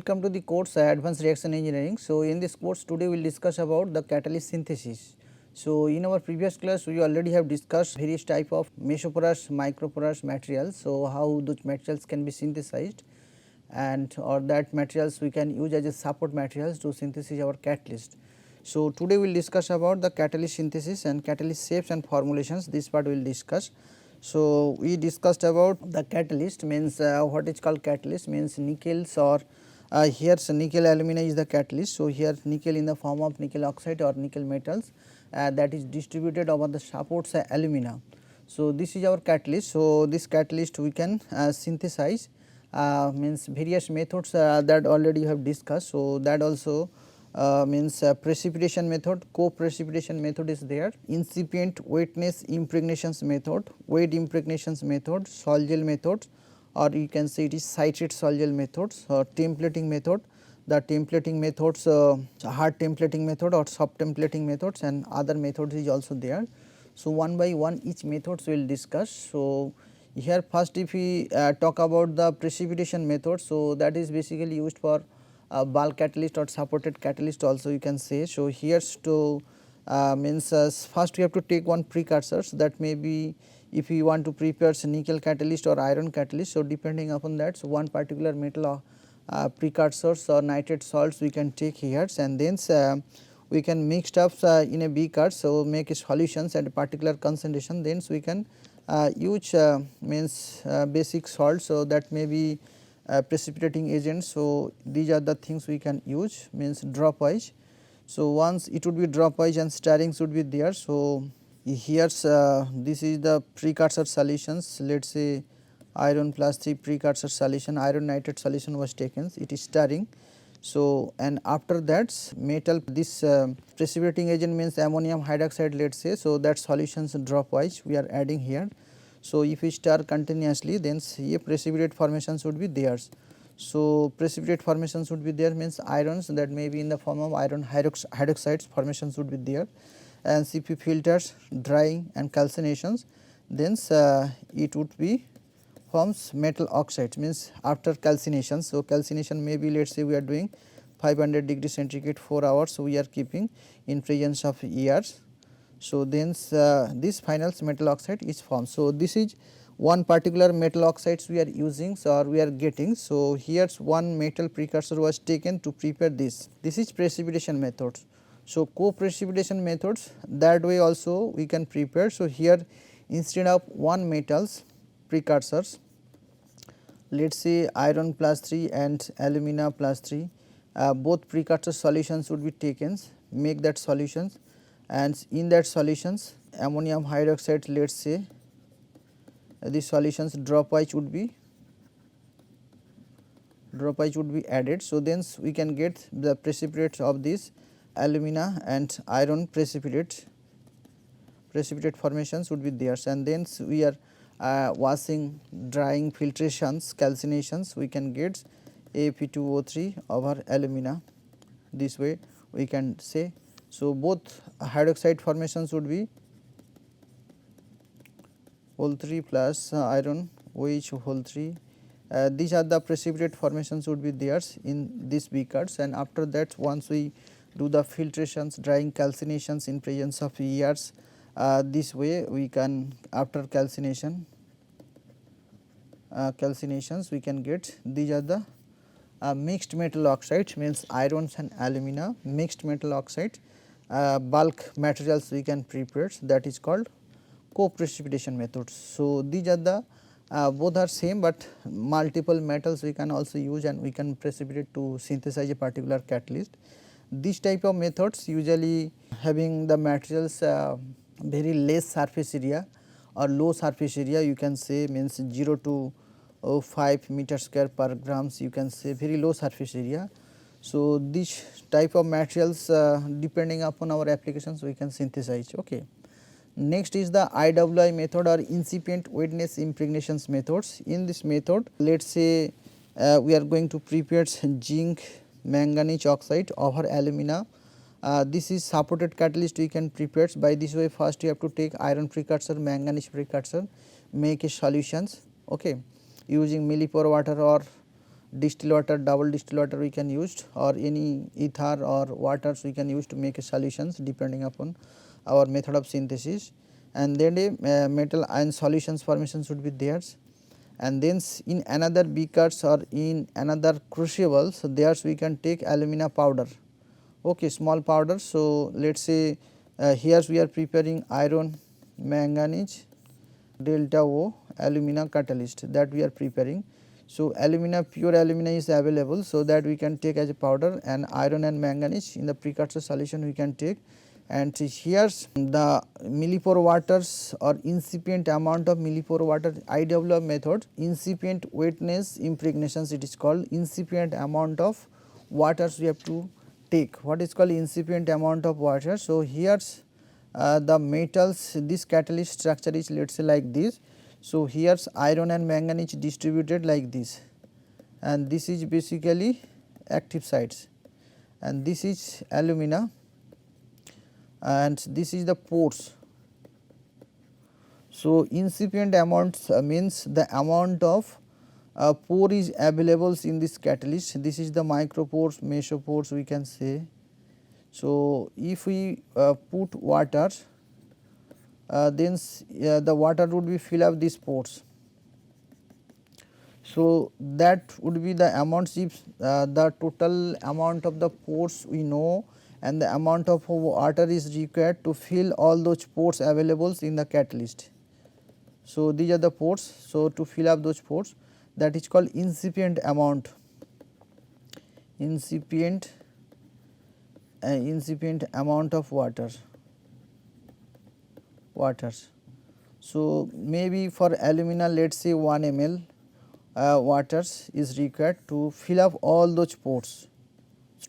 welcome to the course Advanced Reaction Engineering. So, in this course today we will discuss about the catalyst synthesis. So, in our previous class we already have discussed various type of mesoporous, microporous materials. So, how those materials can be synthesized and or that materials we can use as a support materials to synthesize our catalyst. So, today we will discuss about the catalyst synthesis and catalyst shapes and formulations. This part we will discuss. So, we discussed about the catalyst means what is called catalyst means nickels or here nickel alumina is the catalyst. So, here nickel in the form of nickel oxide or nickel metals that is distributed over the supports alumina. So, this is our catalyst. So, this catalyst we can synthesize means various methods that already you have discussed. So, that also means precipitation method, co-precipitation method is there, incipient wetness impregnations method, wet impregnations method, sol-gel method, or you can say it is citrate sol-gel methods or templating method. The templating methods hard templating method or soft templating methods and other methods is also there. So, one by one each methods we will discuss. So, here first if we talk about the precipitation method. So, that is basically used for bulk catalyst or supported catalyst also you can say. So, here to means first we have to take one precursors that may be if you want to prepare nickel catalyst or iron catalyst. So, depending upon that, so one particular metal precursors or nitrate salts we can take here and then we can mix up in a beaker. So, make a solutions at a particular concentration, then we can use means basic salt. So, that may be precipitating agents. So, these are the things we can use means drop wise. So, once it would be drop wise and stirring should be there. So, here this is the precursor solutions, let us say iron plus 3 precursor solution, iron nitrate solution was taken, it is stirring. So, and after that metal this precipitating agent means ammonium hydroxide let us say. So, that solutions drop wise we are adding here. So, if we stir continuously then a precipitate formation should be theirs. So, precipitate formation should be there means irons that may be in the form of iron hydroxides formation should be there, and CP filters drying and calcinations then it would be forms metal oxides means after calcination. So, calcination may be let us say we are doing 500 degree centigrade 4 hours. So, we are keeping in presence of air. So, then this final metal oxide is formed. So, this is one particular metal oxides we are using or we are getting. So, here one metal precursor was taken to prepare this. This is precipitation methods. So, co-precipitation methods that way also we can prepare. So, here instead of one metals precursors let us say iron plus 3 and alumina plus 3 both precursor solutions would be taken, make that solutions, and in that solutions ammonium hydroxide let us say these solutions drop wise would be added. So, then we can get the precipitate of this alumina and iron precipitate formations would be there, and then we are washing, drying, filtrations, calcinations we can get Fe2O3 over alumina, this way we can say. So, both hydroxide formations would be whole 3 plus iron OH whole 3. These are the precipitate formations would be theirs in these beakers, and after that once we do the filtrations, drying, calcinations in presence of air, this way we can after calcinations we can get these are the mixed metal oxides means irons and alumina mixed metal oxide bulk materials we can prepare, that is called co-precipitation methods. So, these are the both are same, but multiple metals we can also use and we can precipitate to synthesize a particular catalyst. This type of methods usually having the materials very less surface area or low surface area you can say means 0 to 5 meter square per grams you can say very low surface area. So, this type of materials depending upon our applications we can synthesize. Okay. Next is the IWI method or incipient wetness impregnations methods. In this method let us say we are going to prepare zinc manganese oxide over alumina. This is supported catalyst we can prepare by this way. First you have to take iron precursor, manganese precursor, make a solutions okay, using millipore water or distilled water, double distilled water we can use, or any ether or waters we can use to make a solutions depending upon our method of synthesis. And then a metal ion solutions formation should be there, and then in another beakers or in another crucible, so there we can take alumina powder, okay, small powder. So, let us say here we are preparing iron manganese delta O alumina catalyst that we are preparing. So, alumina, pure alumina is available, so that we can take as a powder, and iron and manganese in the precursor solution we can take. And here the millipore waters or incipient amount of millipore water, IWI method, incipient wetness impregnations it is called, incipient amount of waters we have to take, what is called incipient amount of water. So, here the metals, this catalyst structure is let us say like this. So, here iron and manganese distributed like this, and this is basically active sites, and this is alumina, and this is the pores. So, incipient amounts means the amount of pore is available in this catalyst. This is the micropores, mesopores we can say. So, if we put water, then the water would be fill up these pores. So, that would be the amounts if the total amount of the pores we know, and the amount of water is required to fill all those pores available in the catalyst. So, these are the pores. So, to fill up those pores, that is called incipient amount, incipient amount of waters. So, maybe for alumina let us say 1 ml waters is required to fill up all those pores,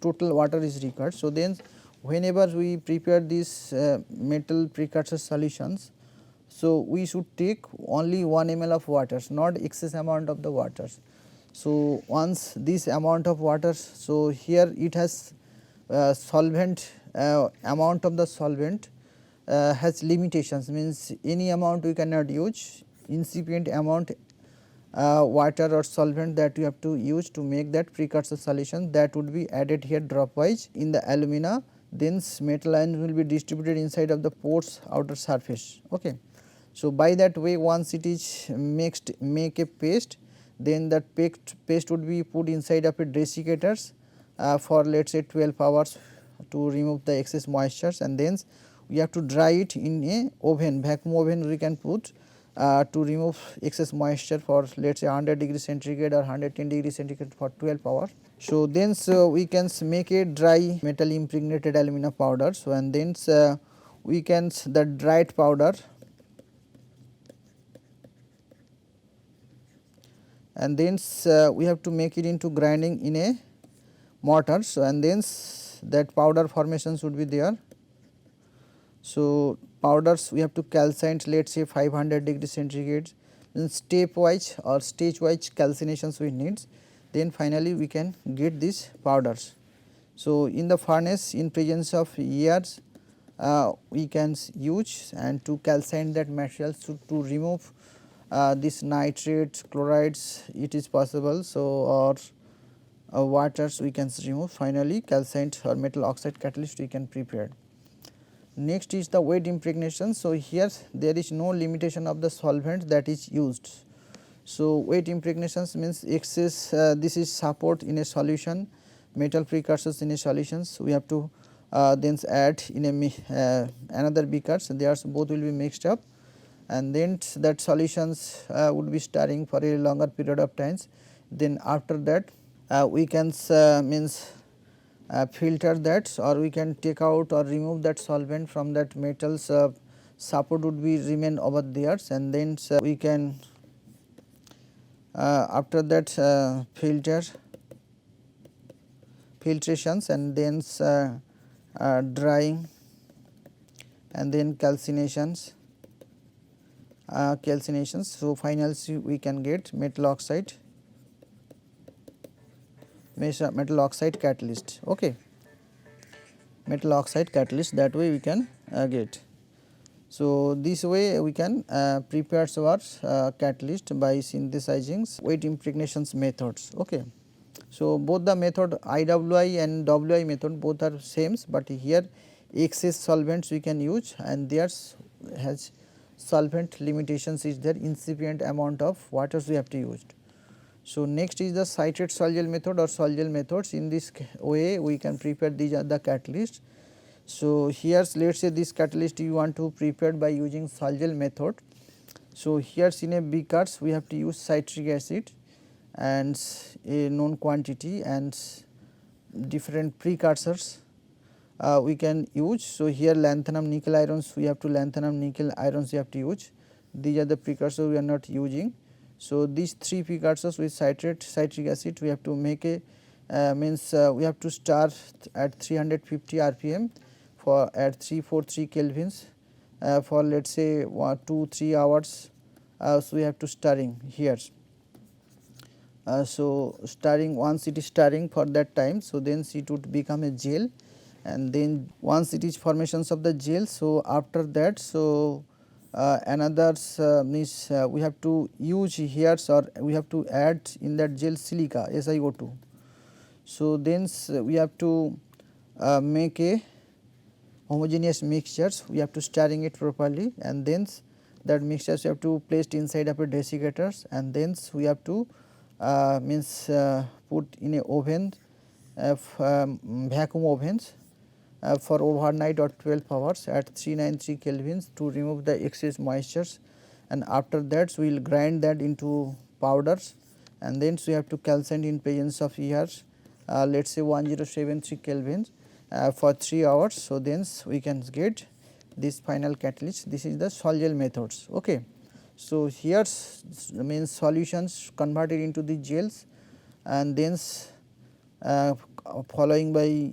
total water is required. So, then whenever we prepare these metal precursor solutions, so we should take only 1 ml of waters, not excess amount of the waters. So, once this amount of waters, so here it has solvent, amount of the solvent has limitations, means any amount we cannot use, incipient amount water or solvent that you have to use to make that precursor solution, that would be added here dropwise in the alumina, then metal ions will be distributed inside of the pores outer surface. Okay. So, by that way once it is mixed, make a paste, then that paste would be put inside of a desiccators for let us say 12 hours to remove the excess moistures, and then we have to dry it in a oven, vacuum oven we can put to remove excess moisture for let us say 100 degree centigrade or 110 degree centigrade for 12 hours. So, then we can make a dry metal impregnated alumina powder. So, and then we can the dried powder, and then we have to make it into grinding in a mortar. So, and then that powder formation should be there. So, powders we have to calcine let us say 500 degree centigrade, then stepwise or stage wise calcinations we need, then finally we can get these powders. So, in the furnace in presence of air we can use and to calcine that material to remove this nitrates, chlorides it is possible. So, or waters we can remove, finally calcined or metal oxide catalyst we can prepare. Next is the wet impregnation. So, here there is no limitation of the solvent that is used. So, wet impregnations means excess this is support in a solution, metal precursors in a solutions we have to then add in a another beaker. So, there both will be mixed up, and then that solutions would be stirring for a longer period of times. Then after that we can means filter that, or we can take out or remove that solvent from that metals support would be remain over there, and then we can after that filtrations, and then drying, and then calcinations. So, finally, we can get metal oxide catalyst. Okay. Metal oxide catalyst, that way we can get. So, this way we can prepare our catalyst by synthesizing wet impregnations methods. Okay. So, both the method IWI and WI method both are same, but here excess solvents we can use and theirs has solvent limitations is there, incipient amount of waters we have to use. So, next is the citrate sol-gel method or sol-gel methods. In this way we can prepare these are the catalysts. So, here let us say this catalyst you want to prepare by using sol-gel method. So, here in a beakers we have to use citric acid and a known quantity and different precursors we can use. So, here lanthanum nickel irons we have to lanthanum nickel irons we have to use, these are the precursors we are not using. So, these 3 precursors with citric acid we have to make a we have to start at 350 rpm for at 343 kelvins for let us say 2-3 hours. So, we have to stirring here. So, stirring once it is stirring for that time. So, then it would become a gel and then once it is formations of the gel. So, after that so another means we have to use here or we have to add in that gel silica SiO2. So, then we have to make a homogeneous mixtures, we have to stirring it properly and then that mixtures we have to placed inside of a desiccators and then we have to put in a oven vacuum ovens for overnight or 12 hours at 393 kelvins to remove the excess moistures, and after that we will grind that into powders and then we have to calcine in presence of air let us say 1073 kelvins for 3 hours. So, then we can get this final catalyst, this is the sol-gel methods. Okay. So, here means solutions converted into the gels and then following by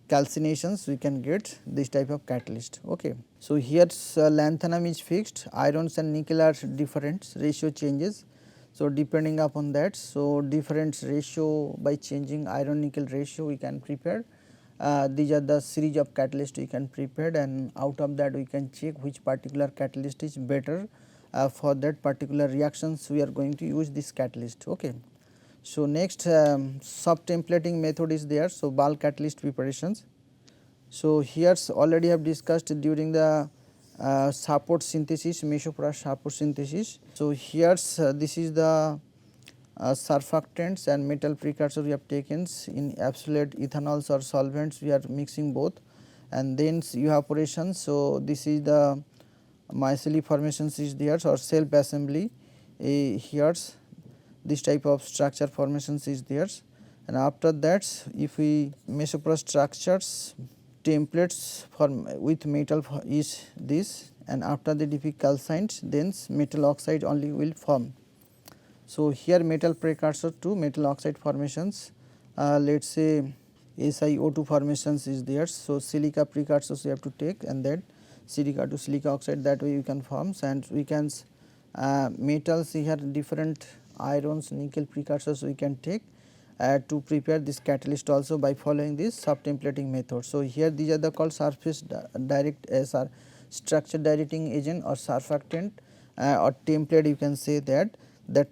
calcinations we can get this type of catalyst. Okay. So, here lanthanum is fixed, irons and nickel are different, ratio changes. So, depending upon that, so different ratio by changing iron nickel ratio we can prepare. These are the series of catalyst we can prepare and out of that we can check which particular catalyst is better for that particular reactions we are going to use this catalyst. Okay. So, next soft templating method is there. So, bulk catalyst preparations. So, here already have discussed during the support synthesis, mesoporous support synthesis. So, here this is the surfactants and metal precursor we have taken in absolute ethanols or solvents we are mixing both and then evaporation. So, this is the mycelium formations is there or self assembly here this type of structure formations is there, and after that if we mesoporous structures templates form with metal is this, and after that if we calcined then metal oxide only will form. So, here metal precursor to metal oxide formations let us say SiO2 formations is there. So, silica precursors we have to take and then silica to silica oxide, that way we can form and we can metals here different irons nickel precursors we can take to prepare this catalyst also by following this soft templating method. So, here these are the called surface direct structure directing agent or surfactant or template, you can say that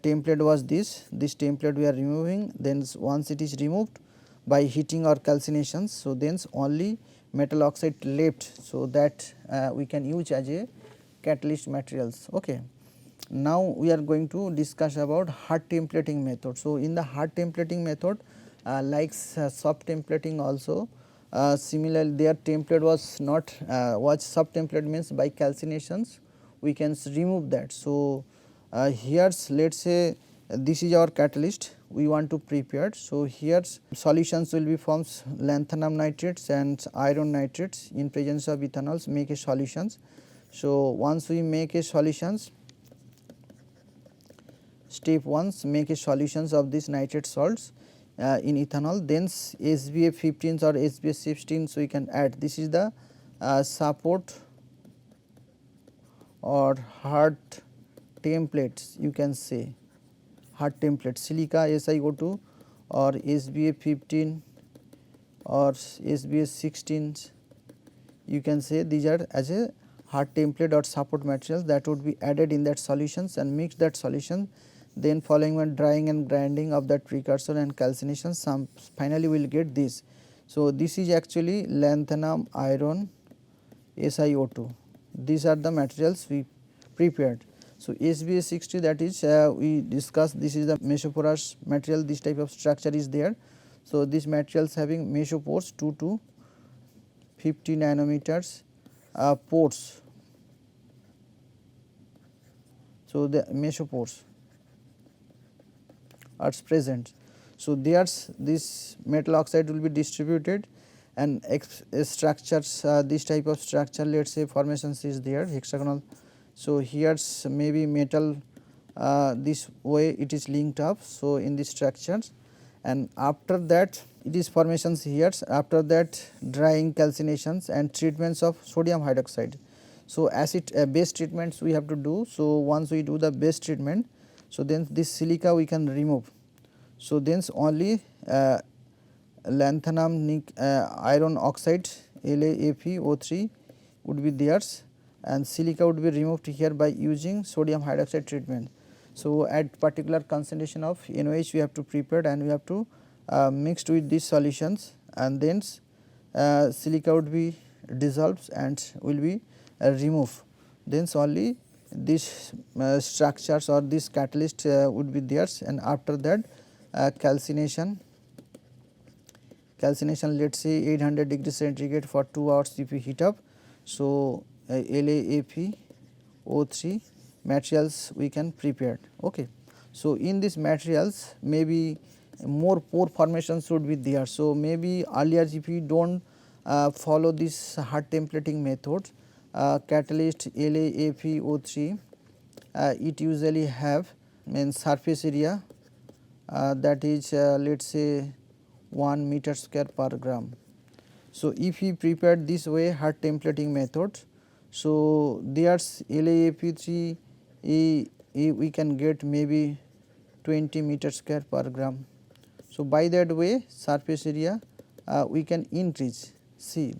template was this template we are removing, then once it is removed by heating or calcinations. So, then only metal oxide left, so that we can use as a catalyst materials. Okay. Now, we are going to discuss about hard templating method. So, in the hard templating method like soft templating also similarly their template was not what soft template means by calcinations we can remove that. So, here let us say this is our catalyst we want to prepare. So, here solutions will be formed lanthanum nitrates and iron nitrates in presence of ethanols make a solutions. So, once we make a solutions, step 1 make a solutions of these nitrate salts in ethanol, then SBA 15 or SBA 16 so we can add. This is the support or hard templates, you can say hard template silica SiO2 or SBA 15 or SBA 16, you can say these are as a hard template or support materials that would be added in that solutions and mix that solution, then following one drying and grinding of that precursor and calcination, finally we will get this. So, this is actually lanthanum iron SiO2. These are the materials we prepared. So, SBA60, that is we discussed, this is the mesoporous material, this type of structure is there. So, these materials having mesopores 2 to 50 nanometers pores. So, the mesopores are present. So, there's this metal oxide will be distributed and structures this type of structure, let us say formations is there hexagonal. So, here's maybe metal this way it is linked up. So, in the structures, and after that it is formations here, after that drying, calcinations and treatments of sodium hydroxide. So, acid base treatments we have to do. So, once we do the base treatment, so then this silica we can remove. So, then only lanthanum iron oxide LaFeO3 would be theirs, and silica would be removed here by using sodium hydroxide treatment. So, at particular concentration of NOH we have to prepare and we have to mixed with these solutions, and then silica would be dissolved and will be removed. Then only these structures or this catalyst would be theirs, and after that calcination let us say 800 degrees centigrade for 2 hours if we heat up. So, LaFeO3 materials we can prepare. Okay. So, in these materials maybe more pore formations should be there. So, maybe earlier if we do not follow this hard templating method, catalyst LaFeO3 it usually have means surface area that is let us say 1 meter square per gram. So, if we prepare this way hard templating method, so there's LaFeO3 we can get maybe 20 meter square per gram. So, by that way surface area we can increase. See,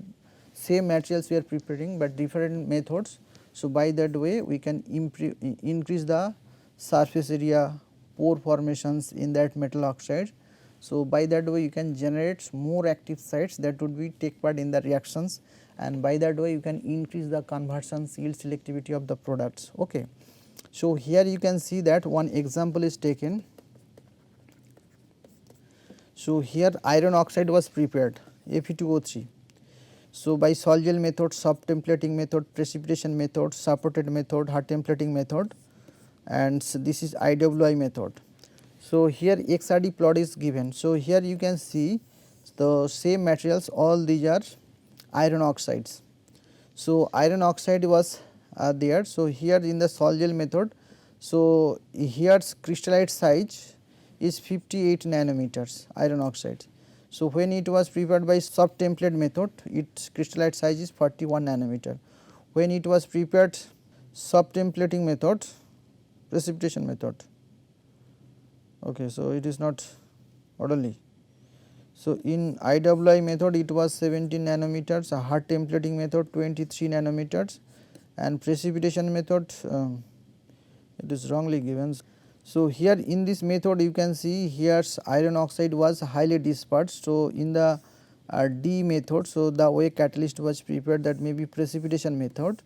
same materials we are preparing, but different methods. So, by that way we can increase the surface area pore formations in that metal oxide. So, by that way you can generate more active sites that would be take part in the reactions, and by that way you can increase the conversions, yield, selectivity of the products. Okay. So, here you can see that one example is taken. So, here iron oxide was prepared Fe2O3. So, by Soluble method, soft templating method, precipitation method, supported method, hard templating method, and so this is IWI method. So, here XRD plot is given. So, here you can see the same materials, all these are iron oxides. So, iron oxide was there. So, here in the Soluble method, so here's crystallite size is 58 nanometers iron oxide. So, when it was prepared by soft template method, its crystallite size is 41 nanometer. When it was prepared soft templating method, precipitation method. Okay, so it is not orderly. So, in IWI method it was 17 nanometers, a hard templating method 23 nanometers, and precipitation method it is wrongly given. So, here in this method you can see here's iron oxide was highly dispersed. So, in the D method, so the way catalyst was prepared, that may be precipitation method.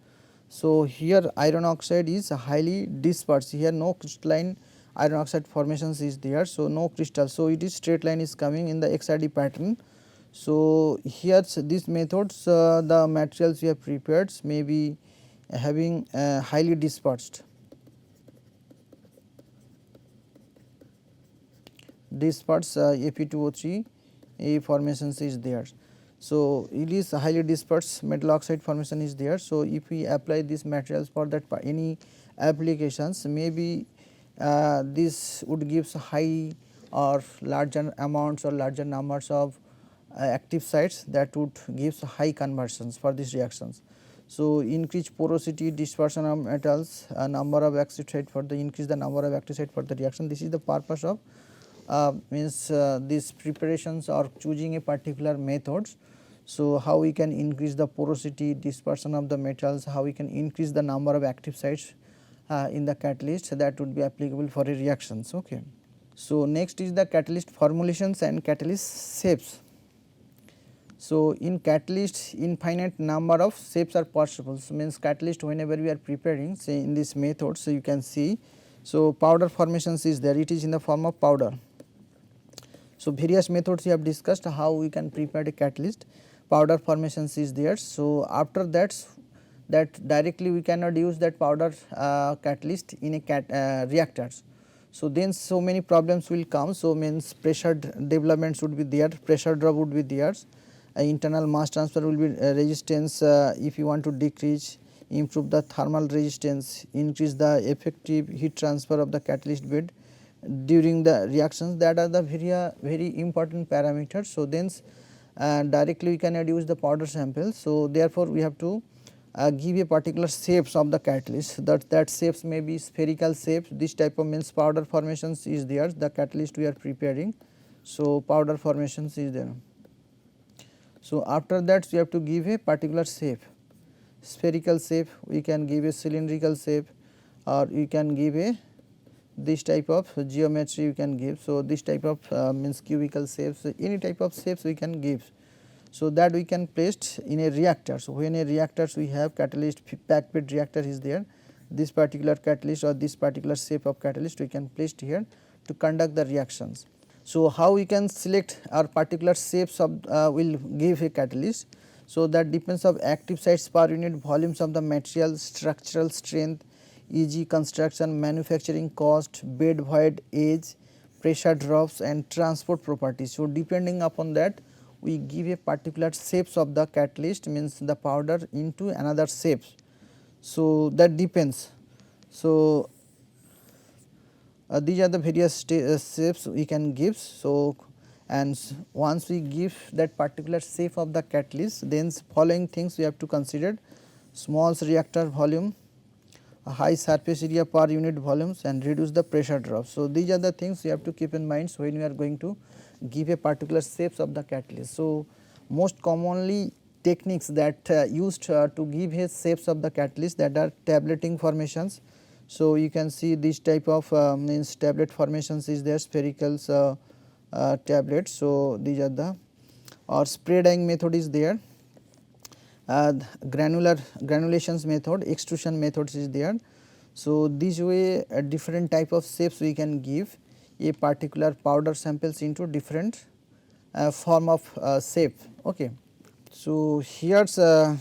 So, here iron oxide is highly dispersed, here no crystalline iron oxide formations is there. So, no crystal. So, it is straight line is coming in the XRD pattern. So, here these methods the materials we have prepared may be having highly dispersed. Fe2O3 formations is there. So, it is highly dispersed metal oxide formation is there. So, if we apply these materials for that any applications, maybe this would gives high or larger amounts or larger numbers of active sites that would gives high conversions for these reactions. So, increase porosity, dispersion of metals, number of active site for the increase the number of active site for the reaction. This is the purpose of means these preparations or choosing a particular methods. So, how we can increase the porosity, dispersion of the metals, how we can increase the number of active sites in the catalyst that would be applicable for a reactions. Okay. So, next is the catalyst formulations and catalyst shapes. So, in catalyst infinite number of shapes are possible. So, means catalyst whenever we are preparing, say in this method. So, you can see, so powder formations is there, it is in the form of powder. So, various methods we have discussed how we can prepare a catalyst, powder formations is there. So, after that directly we cannot use that powder catalyst in a reactors. So, then so many problems will come. So, means pressure developments would be there, pressure drop would be there, internal mass transfer will be resistance if you want to decrease, improve the thermal resistance, increase the effective heat transfer of the catalyst bed during the reactions, that are the very important parameters. So, then directly we cannot use the powder sample. So, therefore, we have to give a particular shapes of the catalyst, that shapes may be spherical shapes, this type of means powder formations is there, the catalyst we are preparing. So, powder formations is there. So, after that we have to give a particular shape, spherical shape, we can give a cylindrical shape, or we can give a this type of geometry you can give. So, this type of means cubical shapes, any type of shapes we can give. So, that we can place in a reactor. So, when a reactors we have catalyst packed bed reactor is there, this particular catalyst or this particular shape of catalyst we can place here to conduct the reactions. So, how we can select our particular shapes of will give a catalyst. So, that depends of active sites per unit, volumes of the material, structural strength, e.g. construction, manufacturing cost, bed void age, pressure drops and transport properties. So, depending upon that we give a particular shapes of the catalyst, means the powder into another shapes. So, that depends. So, these are the various shapes we can give. So, and once we give that particular shape of the catalyst, then following things we have to consider: small reactor volume, a high surface area per unit volumes, and reduce the pressure drop. So, these are the things you have to keep in mind when you are going to give a particular shapes of the catalyst. So, most commonly techniques that used to give a shapes of the catalyst, that are tabulating formations. So, you can see this type of means tablet formations is there, spherical tablets. So, these are the, or spray dyeing method is there, granulations method, extrusion methods is there. So, this way a different type of shapes we can give a particular powder samples into different form of shape. Okay. So, here's a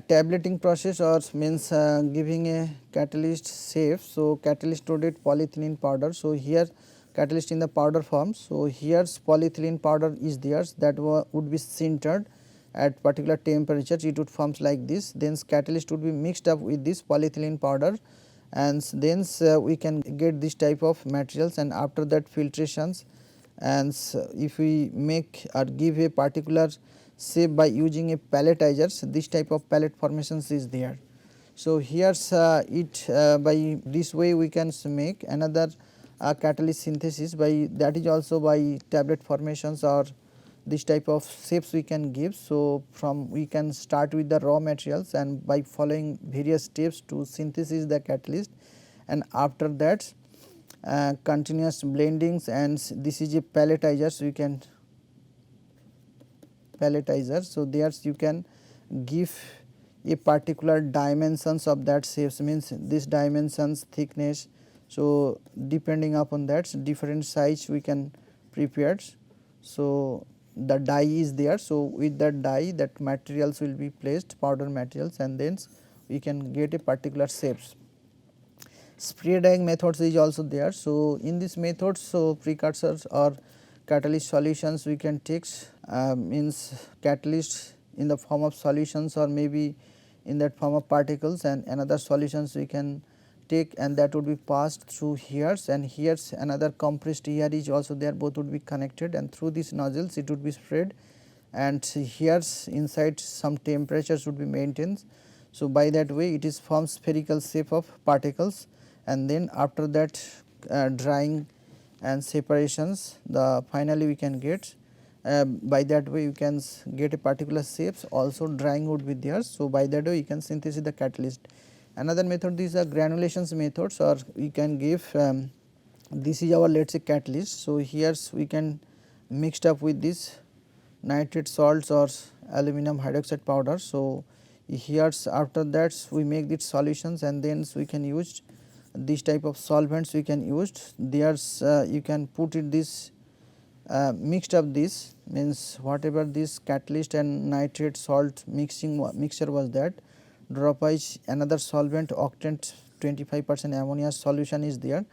tabulating process, or means giving a catalyst shape. So, catalyst loaded polyethylene powder. So, here catalyst in the powder form. So, here's polyethylene powder is there, that would be sintered at particular temperature, it would forms like this. Then catalyst would be mixed up with this polyethylene powder, and then we can get this type of materials, and after that filtrations, and if we make or give a particular shape by using a palletizers, this type of pallet formations is there. So, here's it by this way we can make another catalyst synthesis, by that is also by tablet formations, or this type of shapes we can give. So, from we can start with the raw materials, and by following various steps to synthesis the catalyst, and after that continuous blendings, and this is a palletizer. So, you can palletizer. So, there you can give a particular dimensions of that shapes, means this dimensions, thickness. So, depending upon that different size we can prepare. So, the die is there. So, with that die that materials will be placed, powder materials, and then we can get a particular shapes. Spray dyeing methods is also there. So, in this method, so precursors or catalyst solutions we can take, means catalyst in the form of solutions, or maybe in that form of particles, and another solutions we can take, and that would be passed through here's, and here's another compressed air is also there, both would be connected, and through these nozzles it would be spread, and here's inside some temperatures would be maintained. So, by that way it is forms spherical shape of particles, and then after that drying and separations, the finally we can get by that way you can get a particular shapes, also drying would be there. So, by that way you can synthesize the catalyst. Another method is a granulations methods, or we can give this is our let us say catalyst. So, here we can mixed up with this nitrate salts or aluminum hydroxide powder. So, here after that we make these solutions, and then we can use this type of solvents we can use. There's you can put it this mixed up, this means whatever this catalyst and nitrate salt mixture was, that drop wise another solvent octant 25% ammonia solution is there,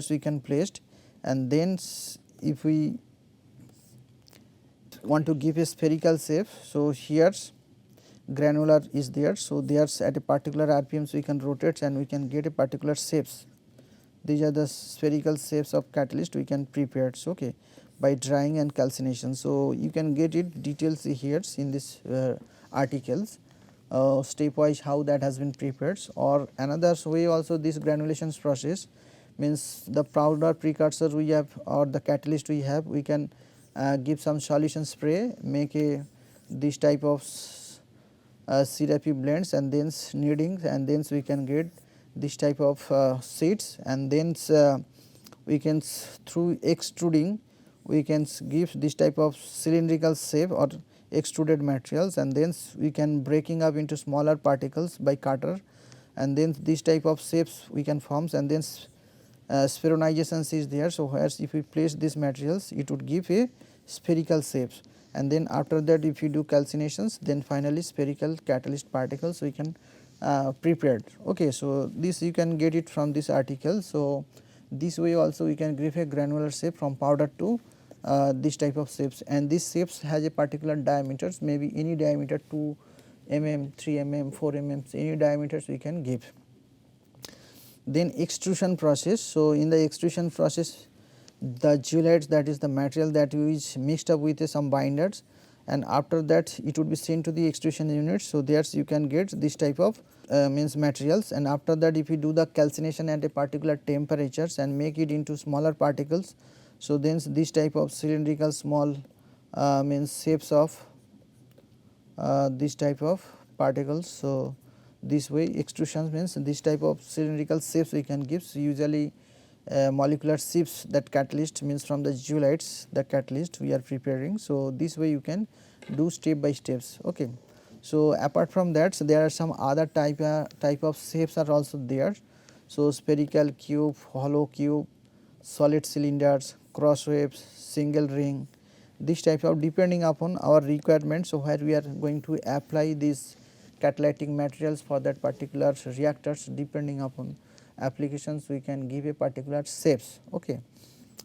we can placed, and then if we want to give a spherical shape. So, here granular is there. So, there's at a particular RPMs we can rotate and we can get a particular shapes. These are the spherical shapes of catalyst we can prepare, so, okay, by drying and calcination. So, you can get it details here in this articles stepwise how that has been prepared. Or another way also, this granulations process means the powder precursor we have or the catalyst we have, we can give some solution spray, make a this type of syrupy blends, and then kneading, and then we can get this type of sheets, and then we can through extruding we can give this type of cylindrical shape or extruded materials, and then we can breaking up into smaller particles by cutter, and then this type of shapes we can forms, and then spheronizations is there. So, whereas if we place these materials it would give a spherical shapes, and then after that if you do calcinations, then finally spherical catalyst particles we can prepared. Okay, so, this you can get it from this article. So, this way also we can give a granular shape from powder to this type of shapes, and this shapes has a particular diameters, maybe any diameter 2 mm, 3 mm, 4 mm, any diameters we can give. Then extrusion process. So, in the extrusion process the zeolites, that is the material that is mixed up with some binders, and after that it would be sent to the extrusion unit. So, there you can get this type of means materials, and after that if you do the calcination at a particular temperatures and make it into smaller particles. So, then this type of cylindrical small means shapes of this type of particles. So, this way extrusion means this type of cylindrical shapes we can give. So, usually molecular shapes, that catalyst means from the zeolites, the catalyst we are preparing. So, this way you can do step by steps. Okay. So, apart from that, so there are some other type of shapes are also there. So, spherical cube, hollow cube, solid cylinders, cross waves, single ring, this type of depending upon our requirement. So, where we are going to apply these catalytic materials for that particular reactors, depending upon applications we can give a particular shapes. Okay.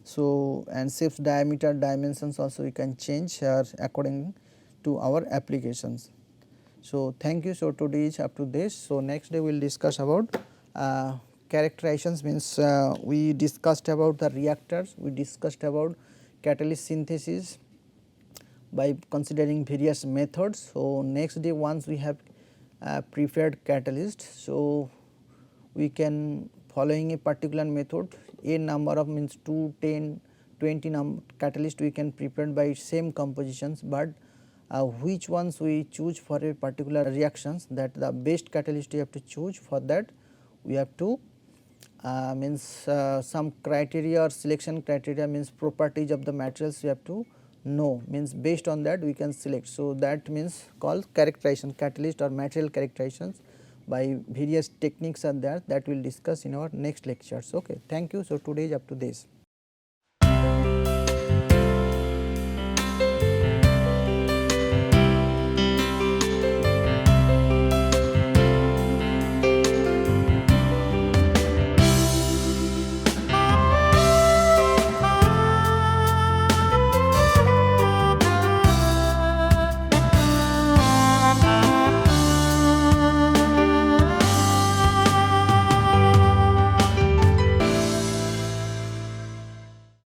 So, and shapes diameter dimensions also we can change according to our applications. So, thank you. So, today is up to this. So, next day we will discuss about characterizations, means we discussed about the reactors, we discussed about catalyst synthesis by considering various methods. So, next day once we have prepared catalyst, so we can following a particular method, a number of means 2, 10, 20 catalyst we can prepare by same compositions, but which ones we choose for a particular reactions, that the best catalyst we have to choose. For that we have to means some criteria or selection criteria, means properties of the materials we have to know, means based on that we can select. So, that means called characterization, catalyst or material characterizations by various techniques are there, that we will discuss in our next lectures. Okay. Thank you. So, today is up to this.